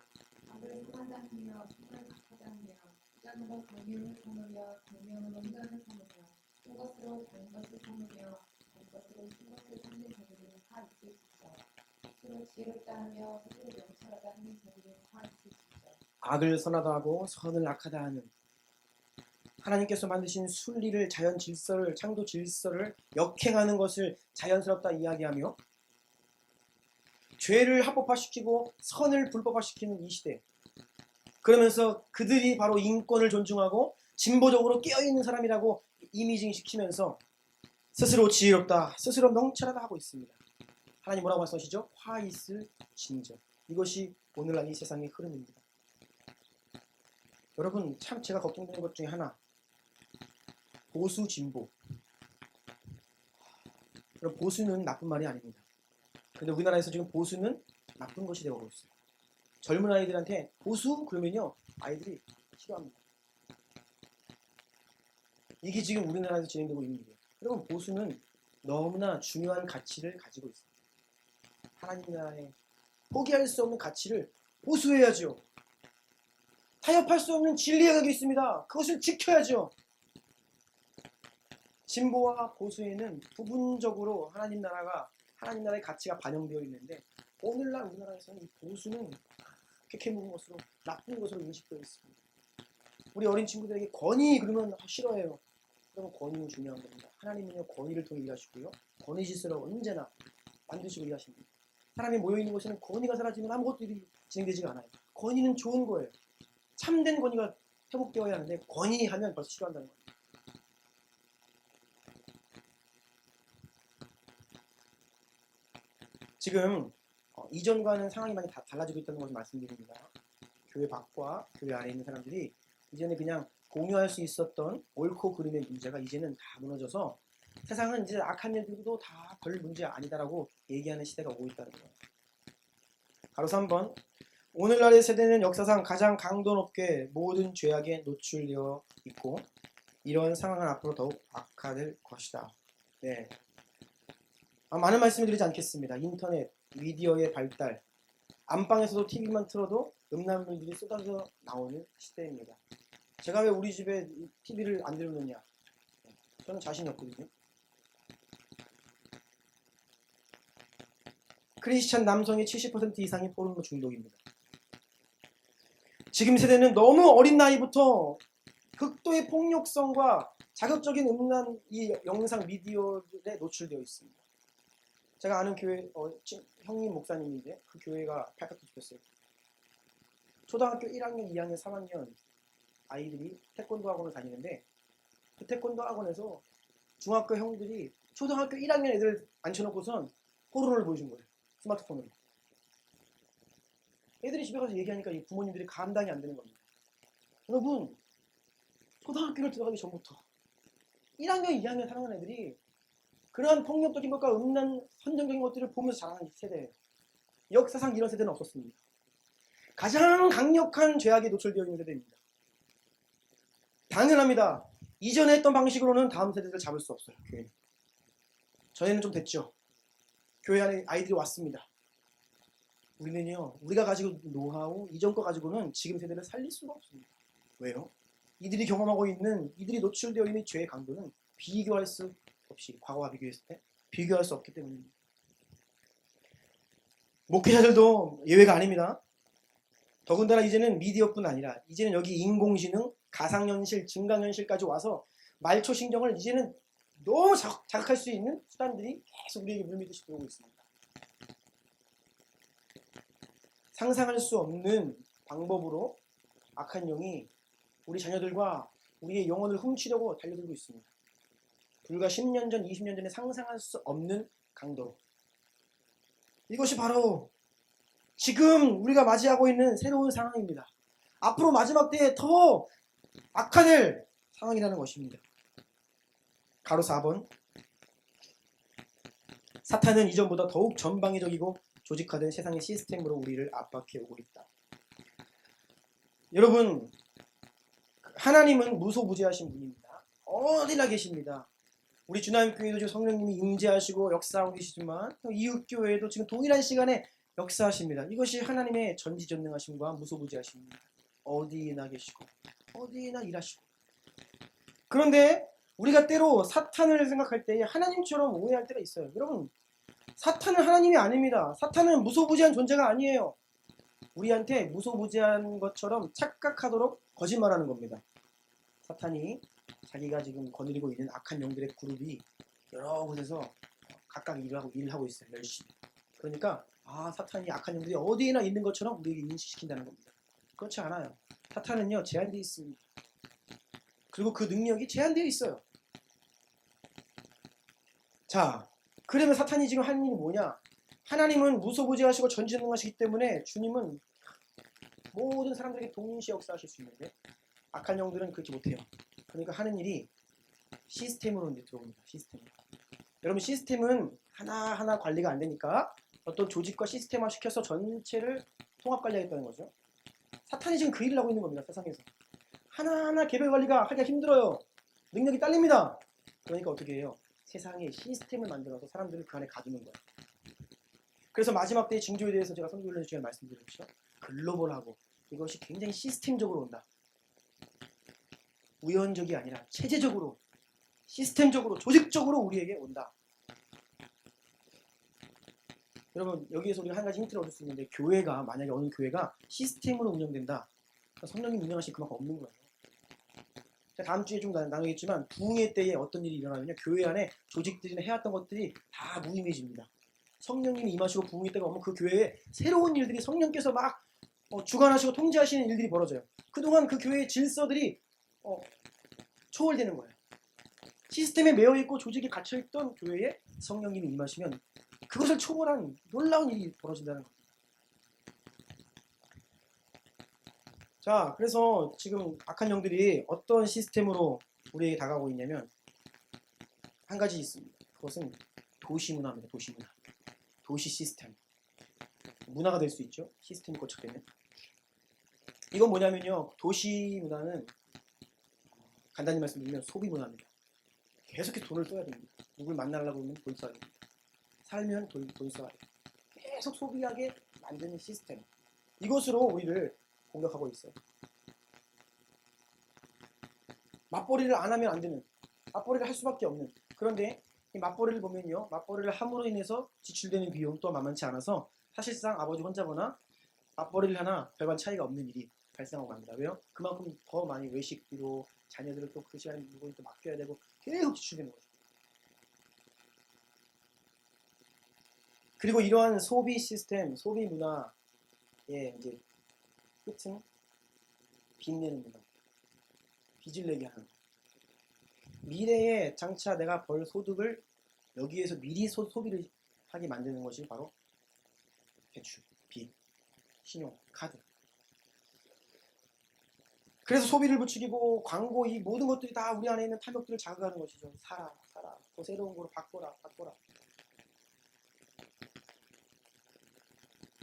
악을 수반장이며 수를 박하장이며 주장으로 권유를 삼으며 경명으로 인간을 삼으며 큰 것으로 작은 것을 삼으며 작은 것으로 큰 것을 삼는 자들은 다 있을지어다. 스스로 지혜롭다 하며 스스로 명철하다 하는 자들은 다 있을지어다. 악을 선하다 하고 선을 악하다 하는, 하나님께서 만드신 순리를, 자연 질서를, 창조 질서를 역행하는 것을 자연스럽다 이야기하며 죄를 합법화시키고 선을 불법화시키는 이 시대, 그러면서 그들이 바로 인권을 존중하고 진보적으로 깨어있는 사람이라고 이미징시키면서 스스로 지혜롭다, 스스로 명철하다 하고 있습니다. 하나님 뭐라고 말씀하시죠? 화 있을 징조. 이것이 오늘날 이 세상의 흐름입니다. 여러분, 참 제가 걱정되는 것 중에 하나, 보수 진보. 여러분, 보수는 나쁜 말이 아닙니다. 근데 우리나라에서 지금 보수는 나쁜 것이 되어가고 있어요. 젊은 아이들한테 보수 그러면요 아이들이 싫어합니다. 이게 지금 우리나라에서 진행되고 있는 일이에요. 여러분, 보수는 너무나 중요한 가치를 가지고 있어요. 하나님 나라에 포기할 수 없는 가치를 보수해야죠. 타협할 수 없는 진리의 가격이 있습니다. 그것을 지켜야죠. 진보와 보수에는 부분적으로 하나님 나라의 가치가 반영되어 있는데, 오늘날 우리나라에서는 이 보수는 그렇게 묵은 것으로, 나쁜 것으로 인식되어 있습니다. 우리 어린 친구들에게 권위 그러면 싫어해요. 그러면 권위는 중요한 겁니다. 하나님은요 권위를 통해 일하시고요, 권위 질서를 언제나 만드시고 일하십니다. 사람이 모여있는 곳에는 권위가 사라지면 아무것도 일이 진행되지가 않아요. 권위는 좋은 거예요. 참된 권위가 회복되어야 하는데 권위하면 벌써 싫어한다는 거예요. 지금 이전과는 상황이 많이 달라지고 있다는 것을 말씀드립니다. 교회 밖과 교회 안에 있는 사람들이 이전에 그냥 공유할 수 있었던 옳고 그름의 문제가 이제는 다 무너져서 세상은 이제 악한 일들도 다 별 문제 아니다라고 얘기하는 시대가 오고 있다는 거예요. 바로 3번, 오늘날의 세대는 역사상 가장 강도 높게 모든 죄악에 노출되어 있고 이러한 상황은 앞으로 더욱 악화될 것이다. 네. 많은 말씀을 드리지 않겠습니다. 인터넷, 미디어의 발달, 안방에서도 TV만 틀어도 음란물들이 쏟아져 나오는 시대입니다. 제가 왜 우리 집에 TV를 안 들여놓냐? 저는 자신이 없거든요. 크리스찬 남성의 70% 이상이 포르노 중독입니다. 지금 세대는 너무 어린 나이부터 극도의 폭력성과 자극적인 음란 이 영상 미디어에 노출되어 있습니다. 제가 아는 교회 형님 목사님인데 그 교회가 발칵 뒤집혔어요. 초등학교 1학년, 2학년, 3학년 아이들이 태권도 학원을 다니는데 그 태권도 학원에서 중학교 형들이 초등학교 1학년 애들 앉혀놓고선 포르노를 보여준 거예요. 스마트폰으로. 애들이 집에 가서 얘기하니까 이 부모님들이 감당이 안 되는 겁니다. 여러분, 초등학교를 들어가기 전부터 1학년, 2학년, 3학년 애들이 그러한 폭력적인 것과 음란 선정적인 것들을 보면서 자라는 세대예요. 역사상 이런 세대는 없었습니다. 가장 강력한 죄악에 노출되어 있는 세대입니다. 당연합니다. 이전에 했던 방식으로는 다음 세대를 잡을 수 없어요. 교회는. 전에는 좀 됐죠. 교회 안에 아이들이 왔습니다. 우리는요, 우리가 가지고 있는 노하우, 이전 거 가지고는 지금 세대를 살릴 수가 없습니다. 왜요? 이들이 경험하고 있는, 이들이 노출되어 있는 죄의 강도는 비교할 수 없이, 과거와 비교했을 때 비교할 수 없기 때문입니다. 목회자들도 예외가 아닙니다. 더군다나 이제는 미디어뿐 아니라 이제는 여기 인공지능, 가상현실, 증강현실까지 와서 말초신경을 이제는 너무 자극할 수 있는 수단들이 계속 우리에게 물밀듯이 들어오고 있습니다. 상상할 수 없는 방법으로 악한 영이 우리 자녀들과 우리의 영혼을 훔치려고 달려들고 있습니다. 불과 10년 전, 20년 전에 상상할 수 없는 강도로. 이것이 바로 지금 우리가 맞이하고 있는 새로운 상황입니다. 앞으로 마지막 때에 더 악화될 상황이라는 것입니다. 가로 4번. 사탄은 이전보다 더욱 전방위적이고 조직화된 세상의 시스템으로 우리를 압박해 오고 있다. 여러분, 하나님은 무소부재하신 분입니다. 어디나 계십니다. 우리 주나님교회도 지금 성령님이 임재하시고 역사하고 계시지만 이웃교회도 지금 동일한 시간에 역사하십니다. 이것이 하나님의 전지전능하심과 무소부재하심입니다. 어디나 계시고 어디나 일하시고. 그런데 우리가 때로 사탄을 생각할 때 하나님처럼 오해할 때가 있어요. 여러분, 사탄은 하나님이 아닙니다. 사탄은 무소부재한 존재가 아니에요. 우리한테 무소부재한 것처럼 착각하도록 거짓말하는 겁니다. 사탄이 자기가 지금 거느리고 있는 악한 영들의 그룹이 여러 곳에서 각각 일하고 있어요. 열심히. 그러니까 사탄이 악한 영들이 어디에나 있는 것처럼 우리에게 인식시킨다는 겁니다. 그렇지 않아요. 사탄은요, 제한되어 있습니다. 그리고 그 능력이 제한되어 있어요. 자, 그러면 사탄이 지금 하는 일이 뭐냐? 하나님은 무소부재하시고 전지전능하시기 때문에 주님은 모든 사람들에게 동시에 역사하실 수 있는데 악한 영들은 그렇게 못해요. 그러니까 하는 일이 시스템으로 이제 들어옵니다. 시스템으로. 여러분, 시스템은 하나하나 관리가 안 되니까 어떤 조직과 시스템화 시켜서 전체를 통합 관리하겠다는 거죠. 사탄이 지금 그 일을 하고 있는 겁니다. 세상에서. 하나하나 개별 관리가 하기가 힘들어요. 능력이 딸립니다. 그러니까 어떻게 해요? 세상에 시스템을 만들어서 사람들을 그 안에 가두는 거예요. 그래서 마지막 때의 징조에 대해서 제가 선교훈련 중에 말씀드렸죠. 글로벌하고 이것이 굉장히 시스템적으로 온다. 우연적이 아니라 체제적으로, 시스템적으로, 조직적으로 우리에게 온다. 여러분, 여기에서 우리가 한 가지 힌트를 얻을 수 있는데, 교회가 만약에 어느 교회가 시스템으로 운영된다. 그러니까 성령님 운영하실 그만큼 없는 거예요. 제가 다음 주에 좀 나누겠지만 부흥의 때에 어떤 일이 일어나면요, 교회 안에 조직들이나 해왔던 것들이 다 무의미해집니다. 성령님이 임하시고 부흥의 때가 오면 그 교회에 새로운 일들이 성령께서 막 주관하시고 통제하시는 일들이 벌어져요. 그동안 그 교회의 질서들이 초월되는 거예요. 시스템에 매여있고 조직에 갇혀있던 교회에 성령님이 임하시면 그것을 초월한 놀라운 일이 벌어진다는 겁니다. 자, 그래서 지금 악한 영들이 어떤 시스템으로 우리에게 다가오고 있냐면 한 가지 있습니다. 그것은 도시 문화입니다. 도시 문화. 도시 시스템. 문화가 될 수 있죠. 시스템이 고착되면. 이건 뭐냐면요, 도시 문화는 간단히 말씀드리면 소비 문화입니다. 계속해서 돈을 써야 됩니다. 누굴 만나려고 하면 돈 써야 됩니다. 살면 돈 써야 됩니다. 계속 소비하게 만드는 시스템. 이것으로 우리를 공격하고 있어요. 맞벌이를 안 하면 안 되는, 맞벌이를 할 수밖에 없는. 그런데 이 맞벌이를 보면요, 맞벌이를 함으로 인해서 지출되는 비용도 만만치 않아서 사실상 아버지 혼자거나 맞벌이를 하나 별반 차이가 없는 일이 발생하고 갑니다. 왜요? 그만큼 더 많이 외식비로 자녀들을 또 그 시간에 누구를 또 맡겨야 되고 계속 지출되는 거죠. 그리고 이러한 소비 시스템, 소비 문화의 이제 끝은 빚내는 문화, 빚을 내게 하는 거. 미래에 장차 내가 벌 소득을 여기에서 미리 소비를 하게 만드는 것이 바로 대출, 빚, 신용, 카드. 그래서 소비를 부추기고 광고, 이 모든 것들이 다 우리 안에 있는 탐욕들을 자극하는 것이죠. 사라, 더 새로운 거로 바꿔라.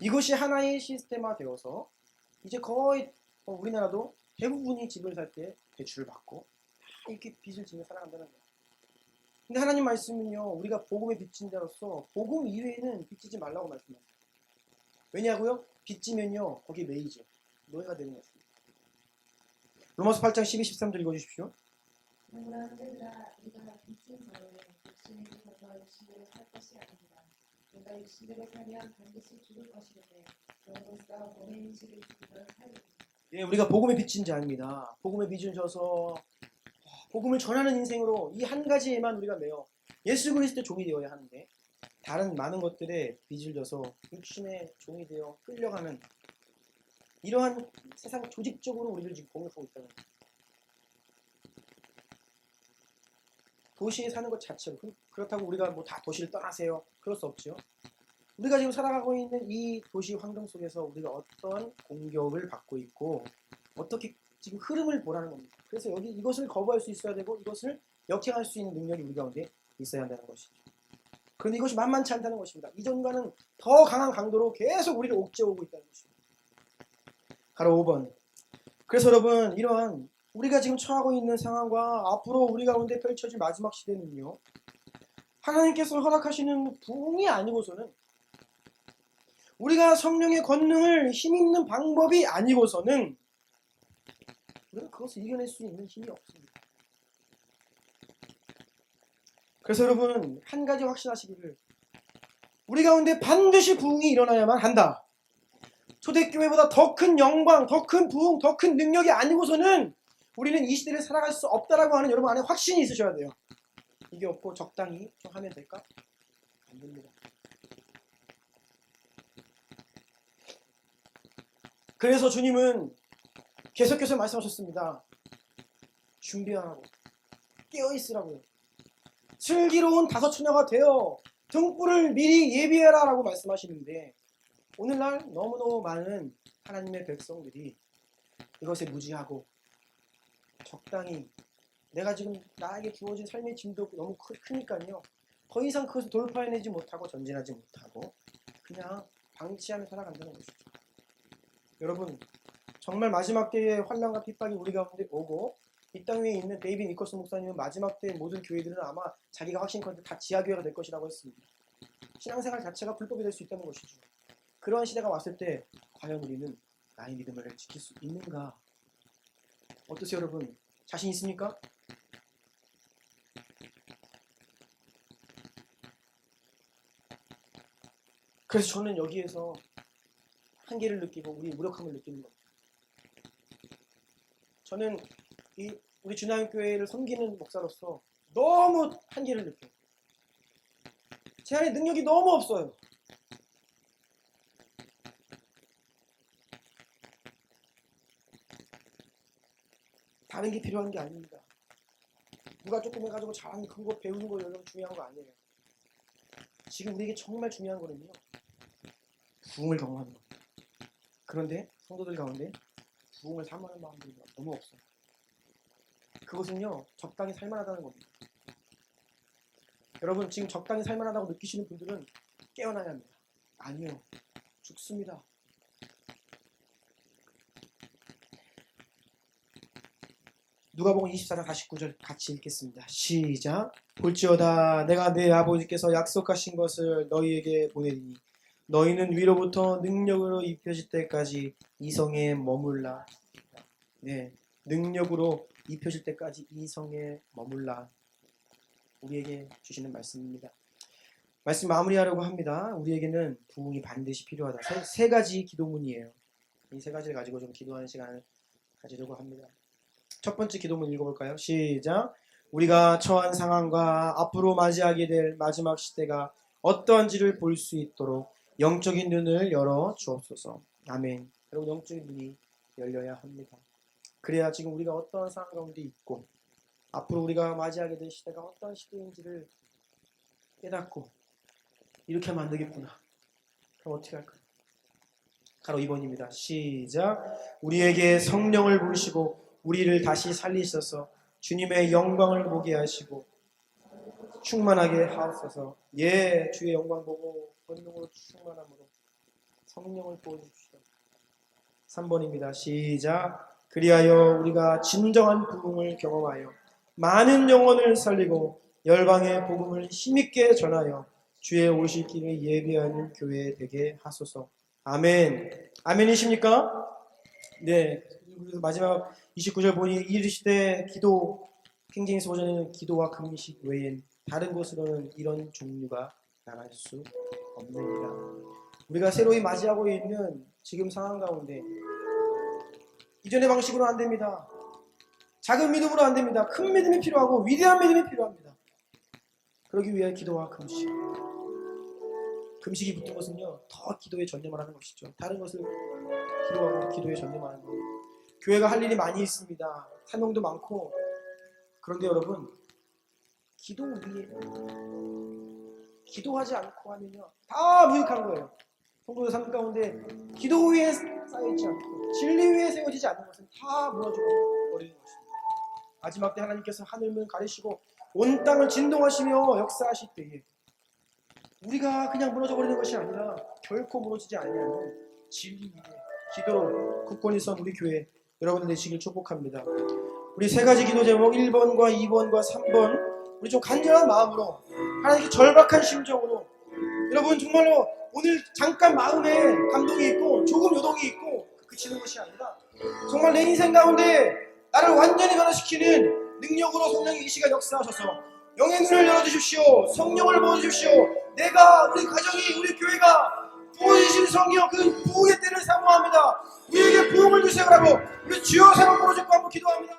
이것이 하나의 시스템화 되어서 이제 거의 우리나라도 대부분이 집을 살 때 대출을 받고 이렇게 빚을 지며 살아간다는 거예요. 근데 하나님 말씀은요, 우리가 복음의 빚진 자로서 복음 이외에는 빚지지 말라고 말씀하세요. 왜냐고요? 빚지면요, 거기에 매이죠. 노예가 되는 것입니다. 로마서 8장 12, 13절 읽어주십시오. 그러나 그들아 네가 빚진 자로는 육신의 기사와 육신대로 살 것이 아닙니다. 네가 육신대로 살면 반드시 죽을 것이로되 너로서 몸의 인식을 죽이면 살리라. 예, 우리가 복음의 빚진 자입니다. 복음의 빚을 져서 복음을 전하는 인생으로 이 한 가지에만 우리가 매여 예수 그리스도의 종이 되어야 하는데 다른 많은 것들에 빚을 져서 육신의 종이 되어 끌려가는 이러한 세상 조직적으로 우리를 지금 공격하고 있다는 거예요. 도시에 사는 것 자체로, 그렇다고 우리가 뭐 다 도시를 떠나세요, 그럴 수 없죠. 우리가 지금 살아가고 있는 이 도시 환경 속에서 우리가 어떤 공격을 받고 있고 어떻게 지금 흐름을 보라는 겁니다. 그래서 여기 이것을 거부할 수 있어야 되고 이것을 역행할 수 있는 능력이 우리 가운데 있어야 한다는 것이죠. 그런데 이것이 만만치 않다는 것입니다. 이전과는 더 강한 강도로 계속 우리를 옥죄어오고 있다는 것입니다. 가로 5번. 그래서 여러분, 이러한 우리가 지금 처하고 있는 상황과 앞으로 우리 가운데 펼쳐질 마지막 시대는요, 하나님께서 허락하시는 부흥이 아니고서는, 우리가 성령의 권능을 힘있는 방법이 아니고서는 우리가 그것을 이겨낼 수 있는 힘이 없습니다. 그래서 여러분, 한 가지 확신하시기를, 우리 가운데 반드시 부흥이 일어나야만 한다. 초대교회보다 더 큰 영광, 더 큰 부흥, 더 큰 능력이 아니고서는 우리는 이 시대를 살아갈 수 없다라고 하는 여러분 안에 확신이 있으셔야 돼요. 이게 없고 적당히 좀 하면 될까? 안 됩니다. 그래서 주님은 계속해서 말씀하셨습니다. 준비하라고, 깨어있으라고요. 슬기로운 다섯 처녀가 되어 등불을 미리 예비해라 라고 말씀하시는데, 오늘날 너무너무 많은 하나님의 백성들이 이것에 무지하고 적당히, 내가 지금 나에게 주어진 삶의 짐도 너무 크니까요, 더 이상 그것을 돌파해내지 못하고 전진하지 못하고 그냥 방치하며 살아간다는 것이죠. 여러분, 정말 마지막 때의 환난과 핍박이 우리 가운데 오고, 이 땅 위에 있는 데이빗 니콜슨 목사님은 마지막 때의 모든 교회들은 아마 자기가 확신컨대 다 지하교회가 될 것이라고 했습니다. 신앙생활 자체가 불법이 될 수 있다는 것이죠. 그런 시대가 왔을 때 과연 우리는 나의 믿음을 지킬 수 있는가? 어떠세요 여러분? 자신 있습니까? 그래서 저는 여기에서 한계를 느끼고 우리의 무력함을 느끼는 겁니다. 저는 우리 주나영교회를 섬기는 목사로서 너무 한계를 느껴요. 제 안에 능력이 너무 없어요. 다른 게 필요한 게 아닙니다. 누가 조금 해가지고 잘하는 거 배우는 거 여러분 중요한 거 아니에요. 지금 우리에게 정말 중요한 거는요, 부흥을 경험하는 겁니다. 그런데 성도들 가운데 부흥을 사모하는 마음들이 너무 없어요. 그것은요, 적당히 살만하다는 겁니다. 여러분, 지금 적당히 살만하다고 느끼시는 분들은 깨어나야 합니다. 아니요, 죽습니다. 누가복음 24장 49절 같이 읽겠습니다. 시작. 볼지어다 내가 내 아버지께서 약속하신 것을 너희에게 보내리니 너희는 위로부터 능력으로 입혀질 때까지 이 성에 머물라. 네, 능력으로 입혀질 때까지 이 성에 머물라. 우리에게 주시는 말씀입니다. 말씀 마무리하려고 합니다. 우리에게는 부흥이 반드시 필요하다. 세 가지 기도문이에요. 이 세 가지를 가지고 좀 기도하는 시간을 가지려고 합니다. 첫 번째 기도문 읽어볼까요? 시작. 우리가 처한 상황과 앞으로 맞이하게 될 마지막 시대가 어떠한지를 볼 수 있도록 영적인 눈을 열어 주옵소서. 아멘. 여러분, 영적인 눈이 열려야 합니다. 그래야 지금 우리가 어떠한 상황 가운데 있고 앞으로 우리가 맞이하게 될 시대가 어떤 시대인지를 깨닫고 이렇게 하면 안 되겠구나. 그럼 어떻게 할까요? 가로 2번입니다. 시작. 우리에게 성령을 부으시고 우리를 다시 살리셔서 주님의 영광을 보게 하시고 충만하게 하옵소서. 예, 주의 영광 보고 권능으로 충만함으로 성령을 부어주시오. 3번입니다. 시작. 그리하여 우리가 진정한 부흥을 경험하여 많은 영혼을 살리고 열방의 복음을 힘있게 전하여 주의 오실 길을 예비하는 교회 되게 하소서. 아멘. 아멘이십니까? 네. 그래서 마지막 29절 보니 이르시되 기도, 킹제임스 버전에는 기도와 금식 외엔 다른 곳으로는 이런 종류가 나갈 수 없느니라. 우리가 새로이 맞이하고 있는 지금 상황 가운데 이전의 방식으로 안 됩니다. 작은 믿음으로 안 됩니다. 큰 믿음이 필요하고 위대한 믿음이 필요합니다. 그러기 위해 기도와 금식. 금식이 붙은 것은요, 더 기도에 전념을 하는 것이죠. 다른 것을 기도하고 기도에 전념하는 거예요. 교회가 할 일이 많이 있습니다. 사명도 많고. 그런데 여러분, 기도 위에 기도하지 않고 하면요, 다 무익한 거예요. 성도의 삶 가운데 기도 위에 쌓여있지 않고 진리 위에 깨어지지 않는 것은 다 무너져 버리는 것입니다. 마지막 때 하나님께서 하늘문 가리시고 온 땅을 진동하시며 역사하실 때에 우리가 그냥 무너져 버리는 것이 아니라 결코 무너지지 않는 진리 위에 기도로 굳건히 선 우리 교회 여러분들 되시길 축복합니다. 우리 세 가지 기도 제목 1번과 2번과 3번 우리 좀 간절한 마음으로 하나님께 절박한 심정으로 여러분 정말로 오늘 잠깐 마음에 감동이 있고 조금 요동이 있고 그치는 것이 아니라 정말 내 인생 가운데 나를 완전히 변화시키는 능력으로 성령이 이 시간 역사하셔서 영의 눈을 열어주십시오. 성령을 부어주십시오. 내가 우리 가정이 우리 교회가 부어주신 성령 그 부흥의 때를 사모합니다. 우리에게 부흥을 주세요라고 우리 주여 세 번 부르짖고 한번 기도합니다.